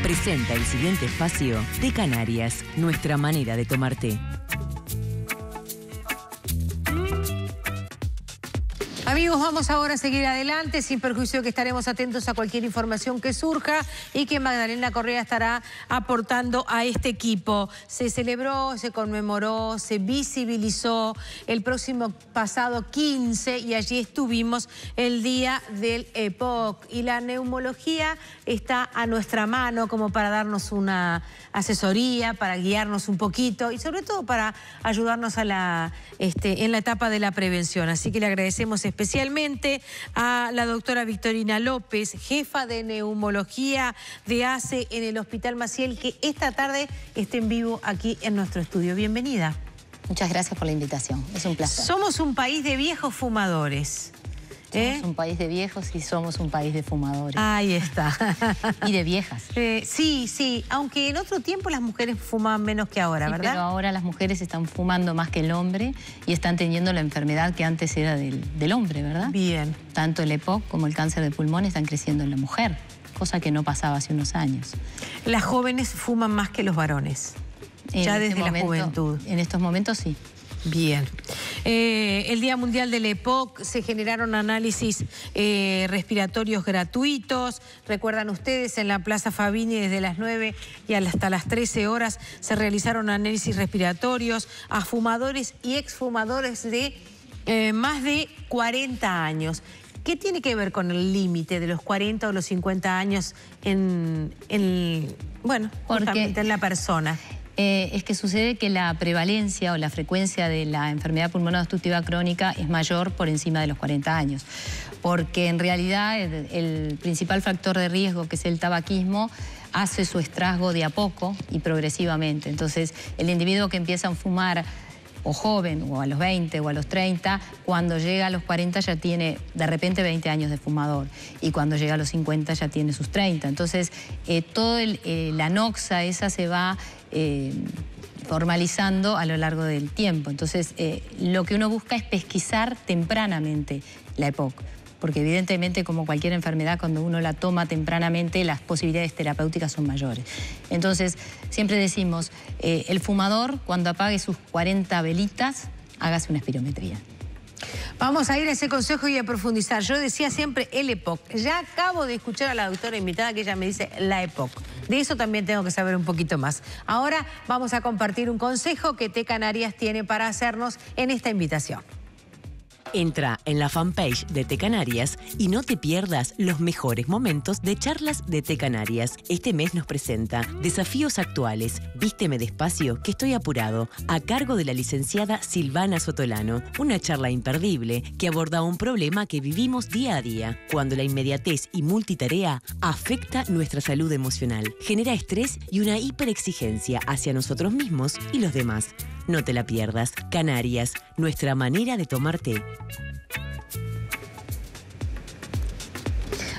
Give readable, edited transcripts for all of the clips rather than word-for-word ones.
presenta el siguiente espacio de Canarias, nuestra manera de tomar té. Amigos, vamos ahora a seguir adelante, sin perjuicio que estaremos atentos a cualquier información que surja y que Magdalena Correa estará aportando a este equipo. Se celebró, se conmemoró, se visibilizó el próximo pasado 15 y allí estuvimos el día del EPOC. Y la neumología está a nuestra mano como para darnos una asesoría, para guiarnos un poquito y sobre todo para ayudarnos a en la etapa de la prevención. Así que le agradecemos especialmente a la doctora Victorina López, jefa de neumología de ACE en el Hospital Maciel, que esta tarde esté en vivo aquí en nuestro estudio. Bienvenida. Muchas gracias por la invitación, es un placer. Somos un país de viejos fumadores. Somos un país de viejos y somos un país de fumadores. Ahí está. Y de viejas. Sí, aunque en otro tiempo las mujeres fumaban menos que ahora, sí, ¿verdad? Pero ahora las mujeres están fumando más que el hombre y están teniendo la enfermedad que antes era del hombre, ¿verdad? Bien. Tanto el EPOC como el cáncer de pulmón están creciendo en la mujer, cosa que no pasaba hace unos años. Las jóvenes fuman más que los varones, ya desde la juventud. En estos momentos sí. Bien. El Día Mundial del EPOC, se generaron análisis respiratorios gratuitos. Recuerdan ustedes, en la Plaza Fabini desde las 9 y hasta las 13 horas se realizaron análisis respiratorios a fumadores y exfumadores de más de 40 años. ¿Qué tiene que ver con el límite de los 40 o los 50 años justamente en la persona? Es que sucede que la prevalencia o la frecuencia de la enfermedad pulmonar obstructiva crónica es mayor por encima de los 40 años. Porque en realidad el principal factor de riesgo, que es el tabaquismo, hace su estrago de a poco y progresivamente. Entonces, el individuo que empieza a fumar o joven, o a los 20 o a los 30, cuando llega a los 40 ya tiene de repente 20 años de fumador, y cuando llega a los 50 ya tiene sus 30. Entonces, toda la noxa esa se va formalizando a lo largo del tiempo. Entonces, lo que uno busca es pesquisar tempranamente la EPOC, porque evidentemente, como cualquier enfermedad, cuando uno la toma tempranamente, las posibilidades terapéuticas son mayores. Entonces, siempre decimos, el fumador, cuando apague sus 40 velitas, hágase una espirometría. Vamos a ir a ese consejo y a profundizar. Yo decía siempre el EPOC. Ya acabo de escuchar a la doctora invitada que ella me dice la EPOC. De eso también tengo que saber un poquito más. Ahora vamos a compartir un consejo que Té Canarias tiene para hacernos en esta invitación. Entra en la fanpage de Té Canarias y no te pierdas los mejores momentos de charlas de Té Canarias. Este mes nos presenta Desafíos Actuales, Vísteme Despacio, que estoy apurado, a cargo de la licenciada Silvana Sotolano. Una charla imperdible que aborda un problema que vivimos día a día, cuando la inmediatez y multitarea afecta nuestra salud emocional, genera estrés y una hiperexigencia hacia nosotros mismos y los demás. No te la pierdas. Canarias, nuestra manera de tomar té.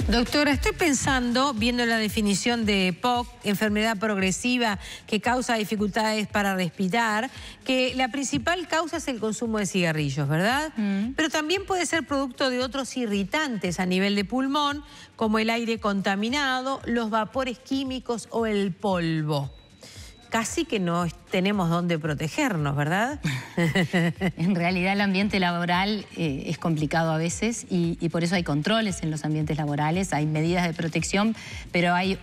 Doctora, estoy pensando, viendo la definición de EPOC, enfermedad progresiva que causa dificultades para respirar, que la principal causa es el consumo de cigarrillos, ¿verdad? Pero también puede ser producto de otros irritantes a nivel de pulmón, como el aire contaminado, los vapores químicos o el polvo. Casi que no tenemos dónde protegernos, ¿verdad? En realidad el ambiente laboral es complicado a veces y por eso hay controles en los ambientes laborales, hay medidas de protección, pero hay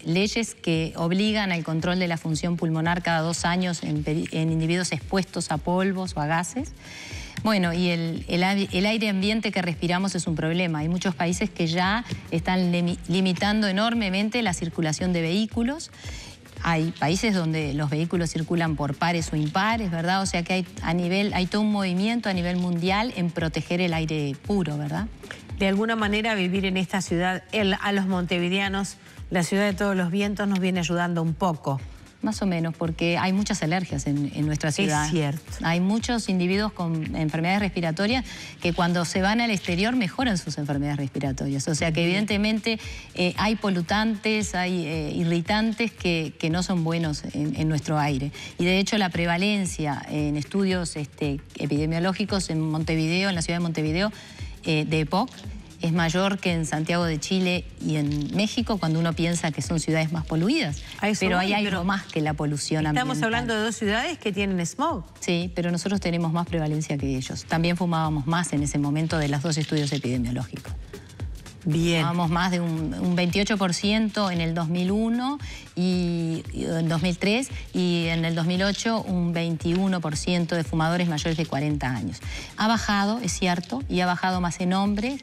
leyes que obligan al control de la función pulmonar cada 2 años en individuos expuestos a polvos o a gases. Bueno, y el aire ambiente que respiramos es un problema. Hay muchos países que ya están limitando enormemente la circulación de vehículos. Hay países donde los vehículos circulan por pares o impares, ¿verdad? O sea que hay todo un movimiento a nivel mundial en proteger el aire puro, ¿verdad? De alguna manera vivir en esta ciudad, a los montevideanos, la ciudad de todos los vientos nos viene ayudando un poco. Más o menos, porque hay muchas alergias en nuestra ciudad. Es cierto. Hay muchos individuos con enfermedades respiratorias que cuando se van al exterior mejoran sus enfermedades respiratorias. O sea que evidentemente hay polutantes, hay irritantes que no son buenos en nuestro aire. Y de hecho la prevalencia en estudios epidemiológicos en Montevideo, en la ciudad de Montevideo, de EPOC, es mayor que en Santiago de Chile y en México, cuando uno piensa que son ciudades más poluidas. Pero hay algo más que la polución ambiental. Estamos hablando de 2 ciudades que tienen smog. Sí, pero nosotros tenemos más prevalencia que ellos. También fumábamos más en ese momento de los 2 estudios epidemiológicos. Bien. Fumábamos más de un 28% en el 2001 y en 2003 y en el 2008 un 21% de fumadores mayores de 40 años. Ha bajado, es cierto, y ha bajado más en hombres,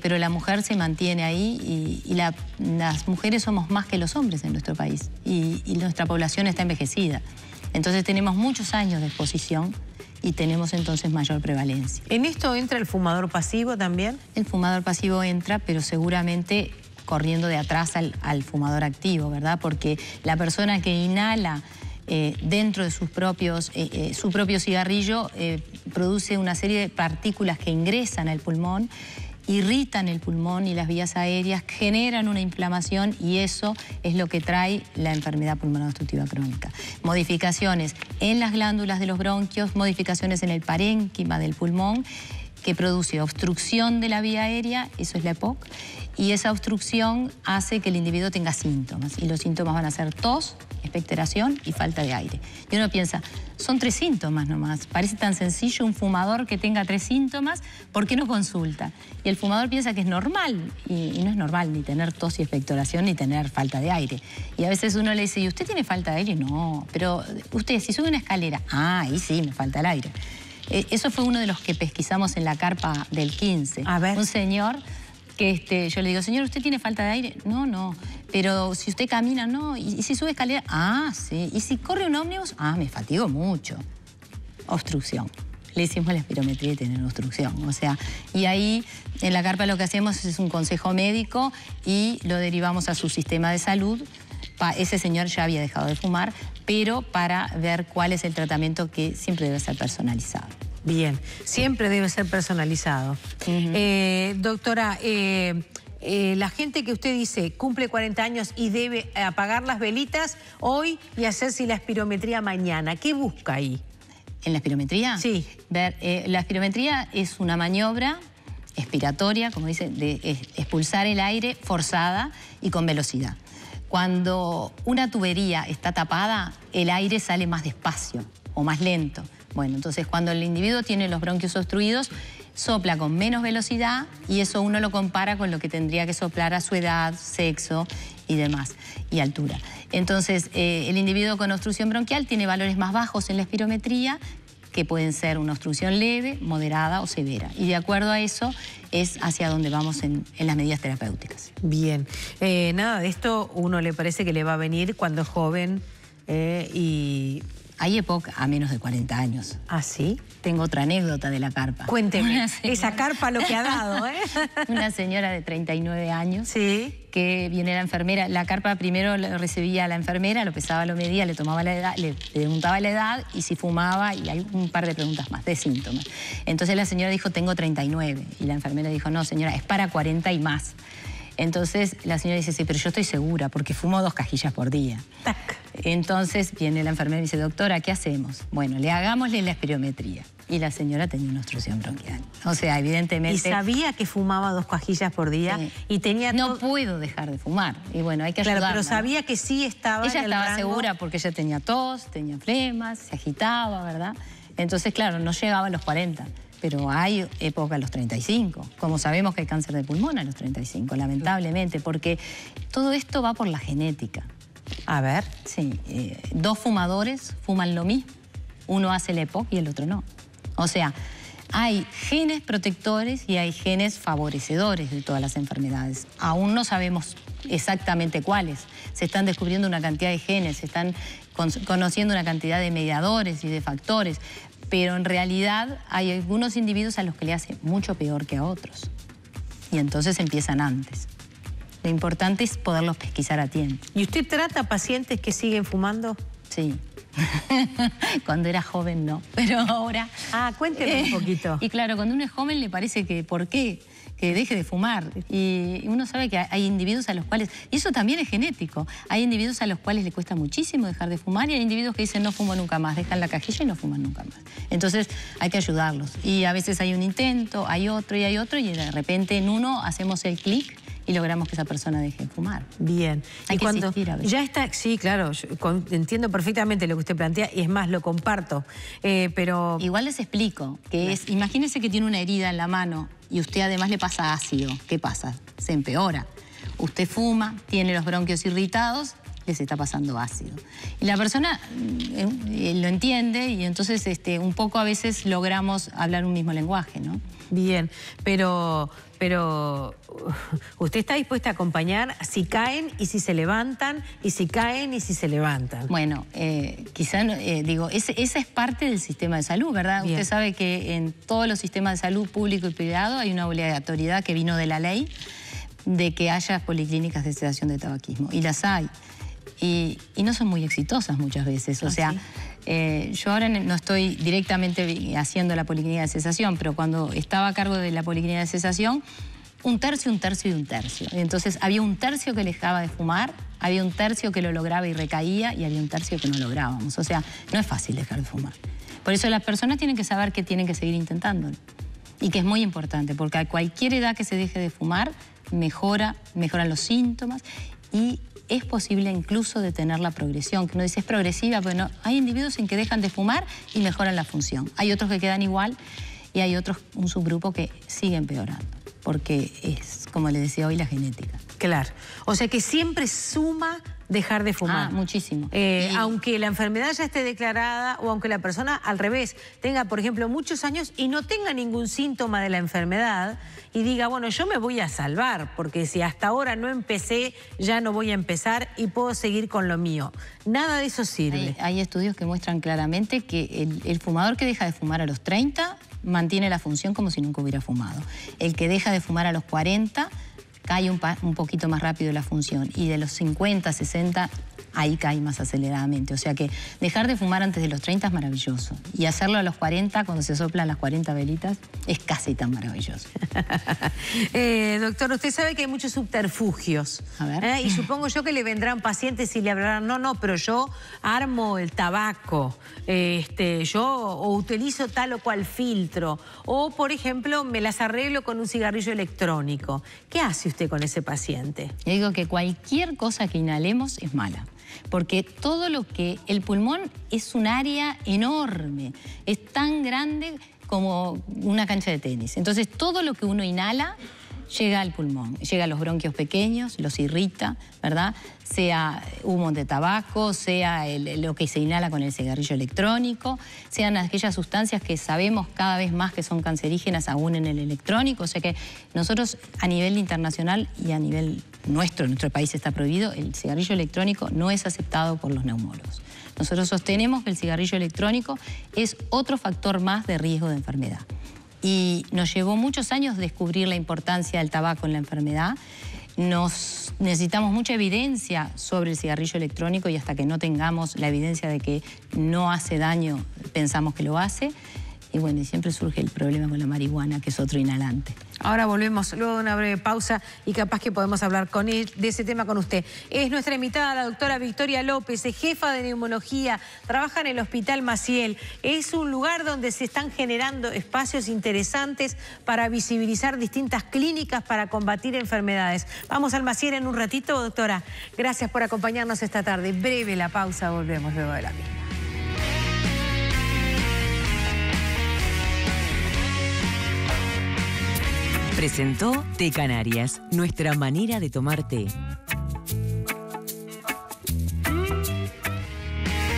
pero la mujer se mantiene ahí y las mujeres somos más que los hombres en nuestro país y nuestra población está envejecida. Entonces tenemos muchos años de exposición y tenemos entonces mayor prevalencia. ¿En esto entra el fumador pasivo también? El fumador pasivo entra, pero seguramente corriendo de atrás al fumador activo, ¿verdad? Porque la persona que inhala dentro de su propio cigarrillo produce una serie de partículas que ingresan al pulmón, irritan el pulmón y las vías aéreas, generan una inflamación y eso es lo que trae la enfermedad pulmonar obstructiva crónica. Modificaciones en las glándulas de los bronquios, modificaciones en el parénquima del pulmón que produce obstrucción de la vía aérea, eso es la EPOC, y esa obstrucción hace que el individuo tenga síntomas y los síntomas van a ser tos, expectoración y falta de aire. Y uno piensa, son 3 síntomas nomás, parece tan sencillo un fumador que tenga 3 síntomas, ¿por qué no consulta? Y el fumador piensa que es normal y no es normal ni tener tos y expectoración ni tener falta de aire. Y a veces uno le dice, ¿y usted tiene falta de aire? No, pero usted si sube una escalera, ahí sí me falta el aire. Eso fue uno de los que pesquisamos en la carpa del 15. A ver. Un señor que yo le digo, señor, ¿usted tiene falta de aire? No, no. Pero si usted camina, no. ¿Y si sube escalera? Sí. ¿Y si corre un ómnibus? Me fatigo mucho. Obstrucción. Le hicimos la espirometría y tiene obstrucción. O sea, y ahí en la carpa lo que hacemos es un consejo médico y lo derivamos a su sistema de salud. Ese señor ya había dejado de fumar, pero para ver cuál es el tratamiento que siempre debe ser personalizado. Bien, siempre debe ser personalizado. Doctora, la gente que usted dice cumple 40 años y debe apagar las velitas hoy y hacerse la espirometría mañana, ¿qué busca ahí? ¿En la espirometría? Sí. La espirometría es una maniobra expiratoria, como dice, de expulsar el aire forzada y con velocidad. Cuando una tubería está tapada, el aire sale más despacio o más lento. Bueno, entonces cuando el individuo tiene los bronquios obstruidos, sopla con menos velocidad y eso uno lo compara con lo que tendría que soplar a su edad, sexo y demás, y altura. Entonces, el individuo con obstrucción bronquial tiene valores más bajos en la espirometría, que pueden ser una obstrucción leve, moderada o severa. Y de acuerdo a eso es hacia donde vamos en las medidas terapéuticas. Bien. Nada de esto uno le parece que le va a venir cuando es joven y... Hay EPOC a menos de 40 años. ¿Ah, sí? Tengo otra anécdota de la carpa. Cuénteme, esa carpa lo que ha dado, Una señora de 39 años. Sí. Que viene la enfermera. La carpa primero lo recibía a la enfermera, lo pesaba, lo medía, le tomaba la edad, le preguntaba la edad y si fumaba, y hay un par de preguntas más, de síntomas. Entonces la señora dijo, tengo 39. Y la enfermera dijo, no señora, es para 40 y más. Entonces la señora dice, sí, pero yo estoy segura porque fumo 2 cajillas por día. Tac. Entonces viene la enfermera y dice, doctora, ¿qué hacemos? Bueno, hagámosle la espirometría. Y la señora tenía una obstrucción bronquial. O sea, evidentemente... ¿Y sabía que fumaba 2 cajillas por día? Sí. Y tenía no puedo dejar de fumar. Y bueno, hay que ayudarla. Claro, pero sabía que sí estaba Ella en el estaba rango. segura porque ella tenía tos, tenía flemas, se agitaba, ¿verdad? Entonces, claro, no llegaba a los 40. Pero hay época a los 35. Como sabemos que hay cáncer de pulmón a los 35, lamentablemente, porque todo esto va por la genética. A ver. Sí, 2 fumadores fuman lo mismo. Uno hace la EPOC y el otro no. O sea, hay genes protectores y hay genes favorecedores de todas las enfermedades. Aún no sabemos exactamente cuáles. Se están descubriendo una cantidad de genes, se están conociendo una cantidad de mediadores y de factores, pero en realidad hay algunos individuos a los que le hace mucho peor que a otros. Y entonces empiezan antes. Lo importante es poderlos pesquisar a tiempo. ¿Y usted trata pacientes que siguen fumando? Sí. Cuando era joven no, pero ahora... Cuénteme un poquito. Y claro, cuando uno es joven le parece que ¿por qué? que deje de fumar. Y uno sabe que hay individuos a los cuales, y eso también es genético, hay individuos a los cuales le cuesta muchísimo dejar de fumar y hay individuos que dicen no fumo nunca más, dejan la cajilla y no fuman nunca más. Entonces hay que ayudarlos. Y a veces hay un intento, hay otro y de repente en uno hacemos el clic y logramos que esa persona deje de fumar. Bien. Hay que cuando insistir a veces. ya está, sí, claro, entiendo perfectamente lo que usted plantea y es más, lo comparto, pero... Igual les explico, que es, imagínense que tiene una herida en la mano y usted además le pasa ácido. ¿Qué pasa? Se empeora. Usted fuma, tiene los bronquios irritados, les está pasando ácido. Y la persona lo entiende y entonces un poco a veces logramos hablar un mismo lenguaje, ¿no? Bien, pero usted está dispuesta a acompañar si caen y si se levantan, y si caen y si se levantan. Bueno, quizá, digo, esa es parte del sistema de salud, ¿verdad? Bien. Usted sabe que en todos los sistemas de salud público y privado hay una obligatoriedad que vino de la ley de que haya policlínicas de cesación de tabaquismo. Y las hay. Y no son muy exitosas muchas veces. O sea, yo ahora no estoy directamente haciendo la policlínica de cesación, pero cuando estaba a cargo de la policlínica de cesación, un tercio, un tercio y un tercio. Entonces había un tercio que dejaba de fumar, había un tercio que lo lograba y recaía, y había un tercio que no lográbamos. O sea, no es fácil dejar de fumar. Por eso las personas tienen que saber que tienen que seguir intentándolo. Y que es muy importante, porque a cualquier edad que se deje de fumar, mejoran los síntomas y es posible incluso detener la progresión, que uno dice es progresiva, pero no. Hay individuos en que dejan de fumar y mejoran la función. Hay otros que quedan igual y hay otros, un subgrupo que sigue empeorando, porque es, como le decía hoy, la genética. Claro. O sea que siempre suma dejar de fumar. Muchísimo. Aunque la enfermedad ya esté declarada o aunque la persona al revés tenga, por ejemplo, muchos años y no tenga ningún síntoma de la enfermedad y diga, bueno, yo me voy a salvar porque si hasta ahora no empecé, ya no voy a empezar y puedo seguir con lo mío. Nada de eso sirve. Hay estudios que muestran claramente que el fumador que deja de fumar a los 30 mantiene la función como si nunca hubiera fumado. El que deja de fumar a los 40 cae un poquito más rápido la función y de los 50, 60, ahí cae más aceleradamente. O sea que dejar de fumar antes de los 30 es maravilloso y hacerlo a los 40, cuando se soplan las 40 velitas, es casi tan maravilloso. Doctor, usted sabe que hay muchos subterfugios. A ver. Y supongo yo que le vendrán pacientes y le hablarán, no, pero yo armo el tabaco, yo utilizo tal o cual filtro, o por ejemplo me las arreglo con un cigarrillo electrónico. ¿Qué hace usted con ese paciente? Yo digo que cualquier cosa que inhalemos es mala, porque todo lo que... El pulmón es un área enorme, es tan grande como una cancha de tenis. Entonces todo lo que uno inhala llega al pulmón, llega a los bronquios pequeños, los irrita, ¿verdad? Sea humo de tabaco, sea lo que se inhala con el cigarrillo electrónico, sean aquellas sustancias que sabemos cada vez más que son cancerígenas aún en el electrónico. O sea que nosotros a nivel internacional y a nivel nuestro, en nuestro país está prohibido, el cigarrillo electrónico no es aceptado por los neumólogos. Nosotros sostenemos que el cigarrillo electrónico es otro factor más de riesgo de enfermedad. Y nos llevó muchos años descubrir la importancia del tabaco en la enfermedad. Necesitamos mucha evidencia sobre el cigarrillo electrónico y hasta que no tengamos la evidencia de que no hace daño, pensamos que lo hace. Y bueno, y siempre surge el problema con la marihuana, que es otro inhalante. Ahora volvemos luego de una breve pausa y capaz que podemos hablar de ese tema con usted. Es nuestra invitada, la doctora Victoria López, es jefa de neumología, trabaja en el Hospital Maciel. Es un lugar donde se están generando espacios interesantes para visibilizar distintas clínicas para combatir enfermedades. Vamos al Maciel en un ratito, doctora. Gracias por acompañarnos esta tarde. Breve la pausa, volvemos luego de la misma. Presentó Té Canarias, nuestra manera de tomar té.